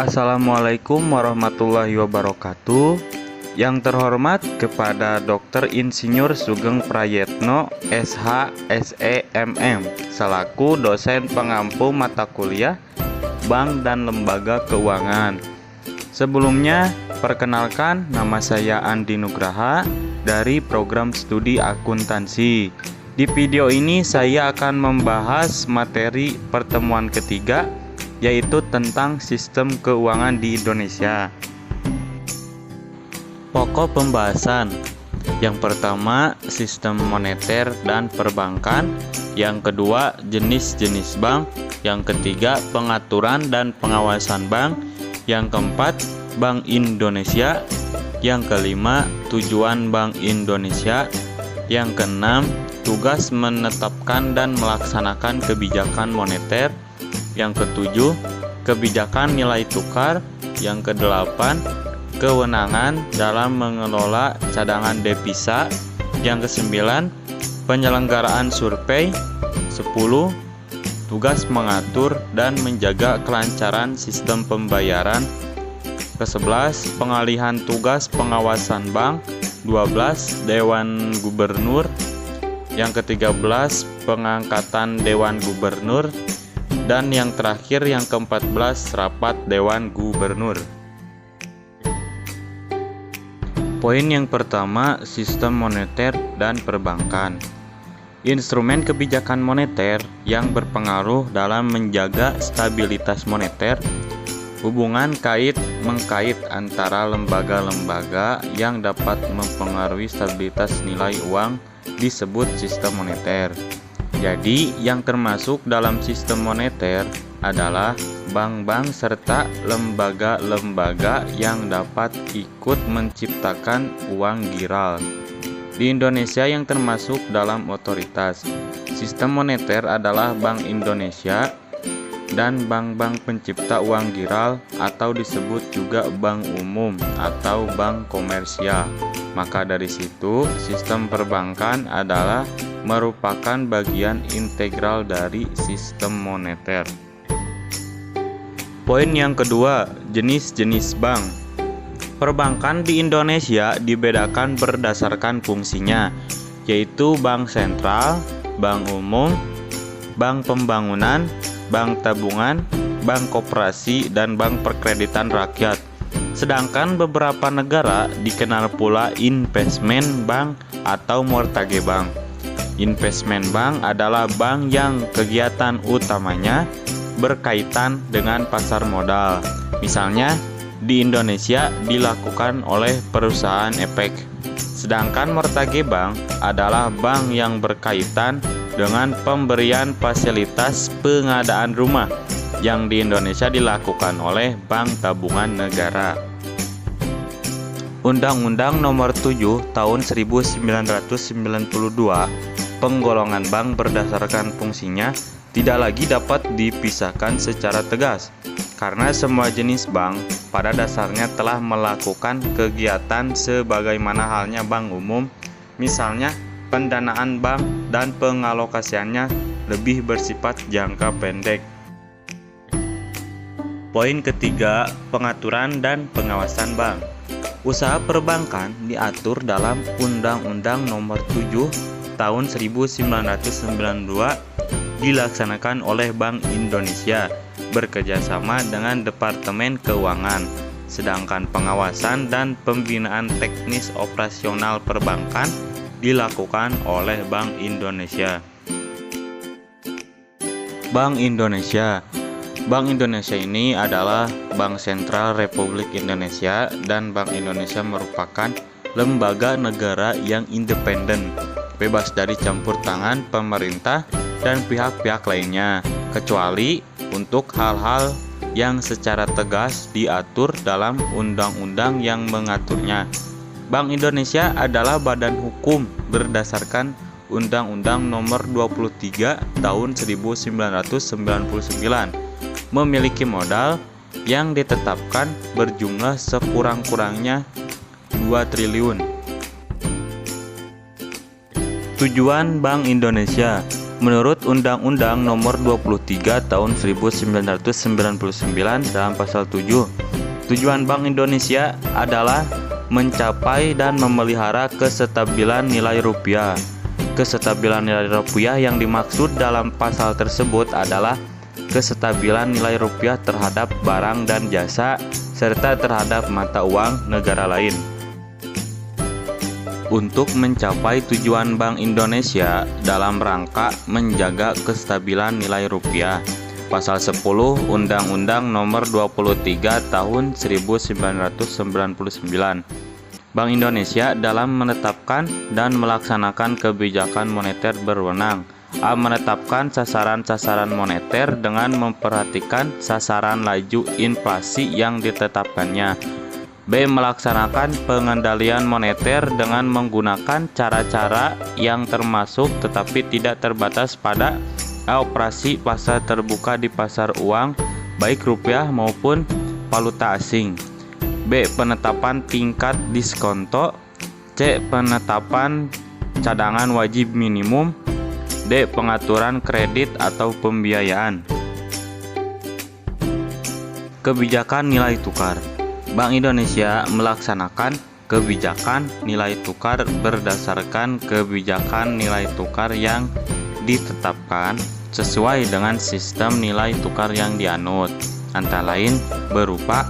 Assalamualaikum warahmatullahi wabarakatuh. Yang terhormat kepada Dr. Insinyur Sugeng Prayetno, SH, SEMM, selaku dosen pengampu mata kuliah Bank dan Lembaga Keuangan. Sebelumnya, perkenalkan, nama saya Andi Nugraha dari program studi akuntansi. Di video ini saya akan membahas materi pertemuan ketiga, yaitu tentang sistem keuangan di Indonesia. Pokok pembahasan: yang pertama, sistem moneter dan perbankan; yang kedua, jenis-jenis bank; yang ketiga, pengaturan dan pengawasan bank; yang keempat, Bank Indonesia; yang kelima, tujuan Bank Indonesia; yang keenam, tugas menetapkan dan melaksanakan kebijakan moneter; yang ketujuh, kebijakan nilai tukar; yang kedelapan, kewenangan dalam mengelola cadangan devisa; yang kesembilan, penyelenggaraan survei; 10, tugas mengatur dan menjaga kelancaran sistem pembayaran; ke-11, pengalihan tugas pengawasan bank; 12, Dewan Gubernur; yang ke-13, pengangkatan Dewan Gubernur; dan yang terakhir, yang ke-14, rapat Dewan Gubernur. Poin yang pertama, sistem moneter dan perbankan. Instrumen kebijakan moneter yang berpengaruh dalam menjaga stabilitas moneter, hubungan kait-mengkait antara lembaga-lembaga yang dapat mempengaruhi stabilitas nilai uang disebut sistem moneter. Jadi, yang termasuk dalam sistem moneter adalah bank-bank serta lembaga-lembaga yang dapat ikut menciptakan uang giral. Di Indonesia yang termasuk dalam otoritas sistem moneter adalah Bank Indonesia dan bank-bank pencipta uang giral, atau disebut juga bank umum atau bank komersial. Maka dari situ, sistem perbankan adalah merupakan bagian integral dari sistem moneter. Poin yang kedua, jenis-jenis bank. Perbankan di Indonesia dibedakan berdasarkan fungsinya, yaitu bank sentral, bank umum, bank pembangunan, bank tabungan, bank koperasi, dan bank perkreditan rakyat. Sedangkan beberapa negara dikenal pula investment bank atau mortgage bank. Investment bank adalah bank yang kegiatan utamanya berkaitan dengan pasar modal. Misalnya, di Indonesia dilakukan oleh perusahaan efek. Sedangkan mortgage bank adalah bank yang berkaitan dengan pemberian fasilitas pengadaan rumah yang di Indonesia dilakukan oleh Bank Tabungan Negara. Undang-Undang Nomor 7 Tahun 1992, penggolongan bank berdasarkan fungsinya tidak lagi dapat dipisahkan secara tegas, karena semua jenis bank pada dasarnya telah melakukan kegiatan sebagaimana halnya bank umum. Misalnya, pendanaan bank dan pengalokasiannya lebih bersifat jangka pendek. Poin ketiga, pengaturan dan pengawasan bank. Usaha perbankan diatur dalam Undang-Undang Nomor 7 Tahun 1992, dilaksanakan oleh Bank Indonesia bekerjasama dengan Departemen Keuangan. Sedangkan pengawasan dan pembinaan teknis operasional perbankan dilakukan oleh Bank Indonesia. Bank Indonesia. Bank Indonesia ini adalah Bank Sentral Republik Indonesia, dan Bank Indonesia merupakan lembaga negara yang independen, bebas dari campur tangan pemerintah dan pihak-pihak lainnya, kecuali untuk hal-hal yang secara tegas diatur dalam undang-undang yang mengaturnya. Bank Indonesia adalah badan hukum berdasarkan Undang-Undang Nomor 23 Tahun 1999, memiliki modal yang ditetapkan berjumlah sekurang-kurangnya 2 triliun. Tujuan Bank Indonesia. Menurut Undang-Undang Nomor 23 Tahun 1999 dalam pasal 7, tujuan Bank Indonesia adalah mencapai dan memelihara kestabilan nilai rupiah. Kestabilan nilai rupiah yang dimaksud dalam pasal tersebut adalah kestabilan nilai rupiah terhadap barang dan jasa serta terhadap mata uang negara lain. Untuk mencapai tujuan Bank Indonesia dalam rangka menjaga kestabilan nilai rupiah, Pasal 10 Undang-Undang Nomor 23 Tahun 1999. Bank Indonesia dalam menetapkan dan melaksanakan kebijakan moneter berwenang. A. Menetapkan sasaran-sasaran moneter dengan memperhatikan sasaran laju inflasi yang ditetapkannya. B. Melaksanakan pengendalian moneter dengan menggunakan cara-cara yang termasuk tetapi tidak terbatas pada A. Operasi pasar terbuka di pasar uang, baik rupiah maupun valuta asing. B. Penetapan tingkat diskonto. C. Penetapan cadangan wajib minimum. D. Pengaturan kredit atau pembiayaan. Kebijakan nilai tukar. Bank Indonesia melaksanakan kebijakan nilai tukar berdasarkan kebijakan nilai tukar yang ditetapkan sesuai dengan sistem nilai tukar yang dianut, antara lain berupa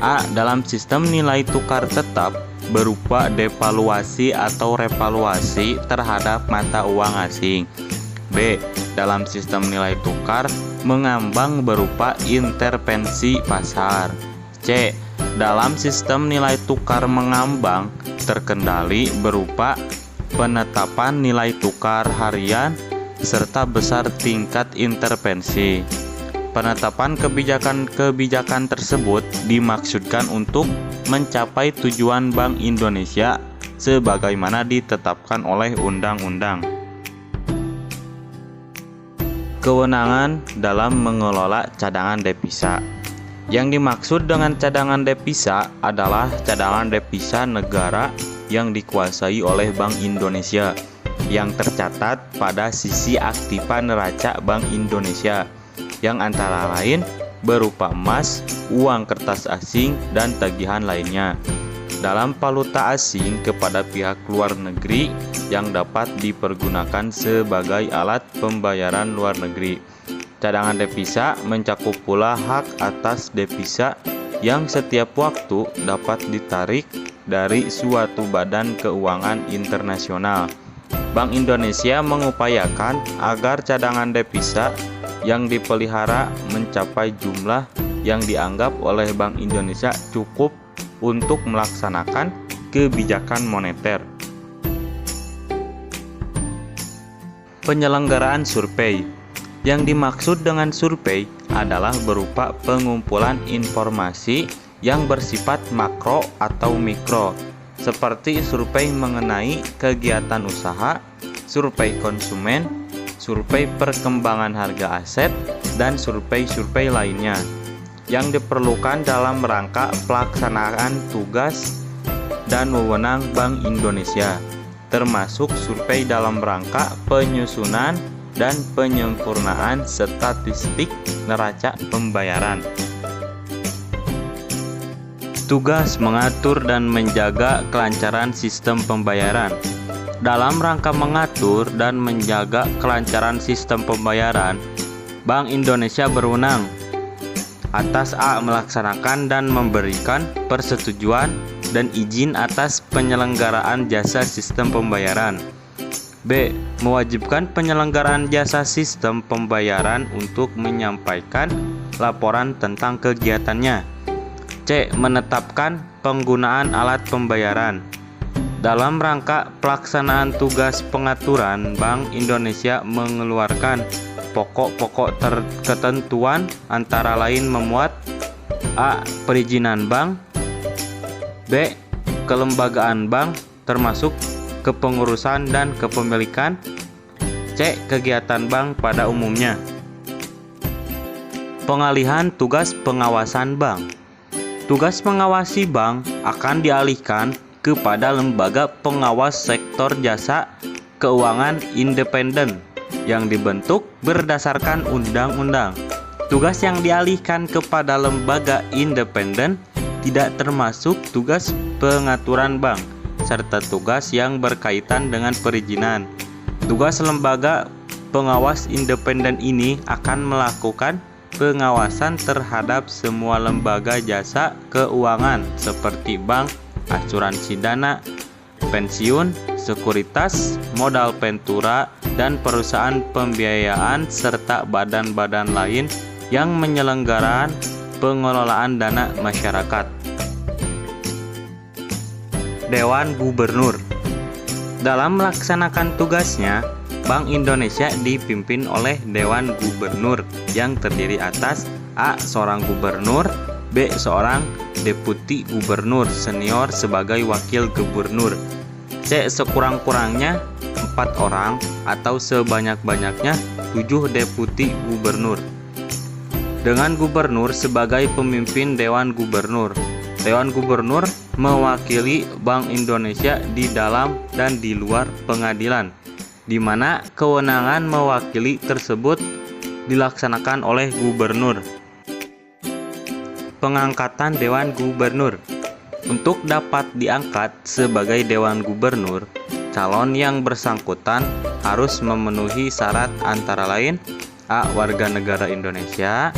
A. Dalam sistem nilai tukar tetap berupa devaluasi atau revaluasi terhadap mata uang asing. B. Dalam sistem nilai tukar mengambang berupa intervensi pasar. C. Dalam sistem nilai tukar mengambang terkendali berupa penetapan nilai tukar harian serta besar tingkat intervensi. Penetapan kebijakan tersebut dimaksudkan untuk mencapai tujuan Bank Indonesia sebagaimana ditetapkan oleh undang-undang. Kewenangan dalam mengelola cadangan devisa. Yang dimaksud dengan cadangan devisa adalah cadangan devisa negara yang dikuasai oleh Bank Indonesia yang tercatat pada sisi aktiva neraca Bank Indonesia yang antara lain berupa emas, uang kertas asing, dan tagihan lainnya dalam valuta asing kepada pihak luar negeri yang dapat dipergunakan sebagai alat pembayaran luar negeri. Cadangan devisa mencakup pula hak atas devisa yang setiap waktu dapat ditarik dari suatu badan keuangan internasional. Bank Indonesia mengupayakan agar cadangan devisa yang dipelihara mencapai jumlah yang dianggap oleh Bank Indonesia cukup untuk melaksanakan kebijakan moneter. Penyelenggaraan survei. Yang dimaksud dengan survei adalah berupa pengumpulan informasi yang bersifat makro atau mikro, seperti survei mengenai kegiatan usaha, survei konsumen, survei perkembangan harga aset, dan survei-survei lainnya yang diperlukan dalam rangka pelaksanaan tugas dan wewenang Bank Indonesia, termasuk survei dalam rangka penyusunan dan penyempurnaan statistik neraca pembayaran. Tugas mengatur dan menjaga kelancaran sistem pembayaran. Dalam rangka mengatur dan menjaga kelancaran sistem pembayaran, Bank Indonesia berwenang atas A. Melaksanakan dan memberikan persetujuan dan izin atas penyelenggaraan jasa sistem pembayaran. B. Mewajibkan penyelenggaraan jasa sistem pembayaran untuk menyampaikan laporan tentang kegiatannya. C. Menetapkan penggunaan alat pembayaran. Dalam rangka pelaksanaan tugas pengaturan, Bank Indonesia mengeluarkan pokok-pokok ketentuan antara lain memuat A. Perizinan bank. B. Kelembagaan bank termasuk kepengurusan dan kepemilikan. C. Kegiatan bank pada umumnya. Pengalihan tugas pengawasan bank. Tugas mengawasi bank akan dialihkan kepada lembaga pengawas sektor jasa keuangan independen yang dibentuk berdasarkan undang-undang. Tugas yang dialihkan kepada lembaga independen tidak termasuk tugas pengaturan bank, serta tugas yang berkaitan dengan perizinan. Tugas lembaga pengawas independen ini akan melakukan pengawasan terhadap semua lembaga jasa keuangan seperti bank, asuransi dana, pensiun, sekuritas, modal ventura, dan perusahaan pembiayaan serta badan-badan lain yang menyelenggarakan pengelolaan dana masyarakat. Dewan Gubernur. Dalam melaksanakan tugasnya, Bank Indonesia dipimpin oleh Dewan Gubernur yang terdiri atas A. Seorang gubernur, B. Seorang deputi gubernur senior sebagai wakil gubernur, C. Sekurang-kurangnya 4 orang atau sebanyak-banyaknya 7 deputi gubernur. Dengan gubernur sebagai pemimpin Dewan Gubernur. Dewan Gubernur mewakili Bank Indonesia di dalam dan di luar pengadilan, di mana kewenangan mewakili tersebut dilaksanakan oleh gubernur. Pengangkatan Dewan Gubernur. Untuk dapat diangkat sebagai Dewan Gubernur, calon yang bersangkutan harus memenuhi syarat antara lain: A. Warga negara Indonesia,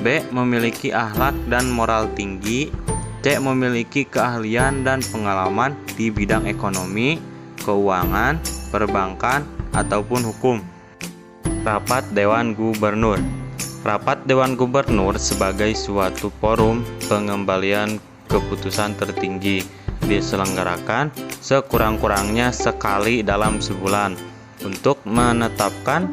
B. Memiliki akhlak dan moral tinggi, C. Memiliki keahlian dan pengalaman di bidang ekonomi, keuangan, perbankan, ataupun hukum. Rapat Dewan Gubernur. Rapat Dewan Gubernur sebagai suatu forum pengembalian keputusan tertinggi diselenggarakan sekurang-kurangnya sekali dalam sebulan untuk menetapkan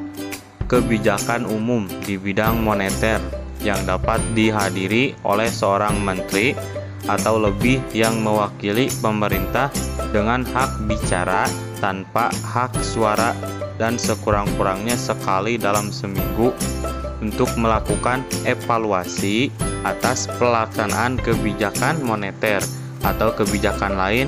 kebijakan umum di bidang moneter yang dapat dihadiri oleh seorang menteri atau lebih yang mewakili pemerintah dengan hak bicara tanpa hak suara, dan sekurang-kurangnya sekali dalam seminggu untuk melakukan evaluasi atas pelaksanaan kebijakan moneter atau kebijakan lain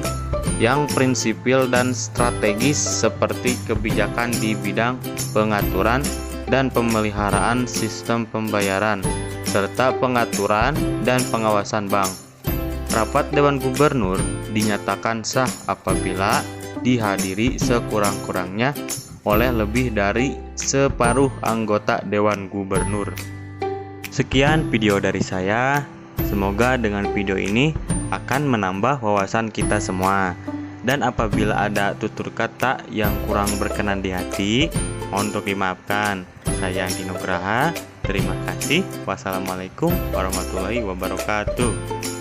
yang prinsipil dan strategis seperti kebijakan di bidang pengaturan dan pemeliharaan sistem pembayaran serta pengaturan dan pengawasan bank. Rapat Dewan Gubernur dinyatakan sah apabila dihadiri sekurang-kurangnya oleh lebih dari separuh anggota Dewan Gubernur. Sekian video dari saya. Semoga dengan video ini akan menambah wawasan kita semua. Dan apabila ada tutur kata yang kurang berkenan di hati, mohon untuk dimaafkan. Saya Andi Nugraha. Terima kasih. Wassalamualaikum warahmatullahi wabarakatuh.